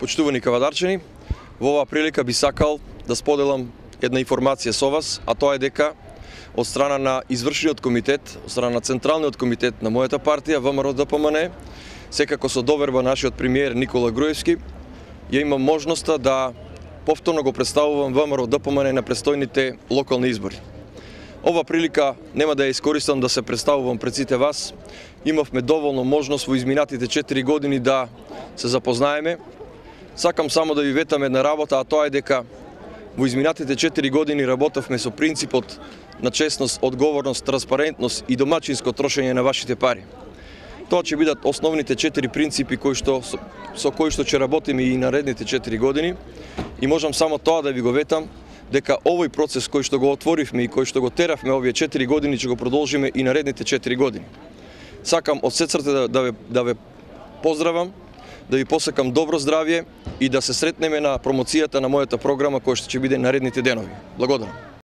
Почитувани кавадарчани, во оваа прилика би сакал да споделам една информација со вас, а тоа е дека од страна на извршниот комитет, од страна на Централниот комитет на мојата партија ВМРО-ДПМН, секако со доверба нашиот премиер Никола Груевски, ја имам можноста да повторно го представувам ВМРО-ДПМН на престојните локални избори. Ова прилика нема да ја искористам да се представувам пред сите вас. Имавме доволно можност во изминатите 4 години да се запознаеме. Сакам само да ви ветам една работа, а тоа е дека во изминатите 4 години работевме со принципот на честност, одговорност, транспарентност и домачинско трошење на вашите пари. Тоа ќе бидат основните 4 принципи со кои што ќе работиме и наредните 4 години. И можам само тоа да ви го ветам, дека овој процес кој што го отворивме и кој што го теравме овие 4 години ќе го продолжиме и наредните 4 години. Сакам од срце да ве поздравам, да ви посакам добро здравје и да се сретнеме на промоцијата на мојата програма која што ќе биде наредните денови. Благодарам.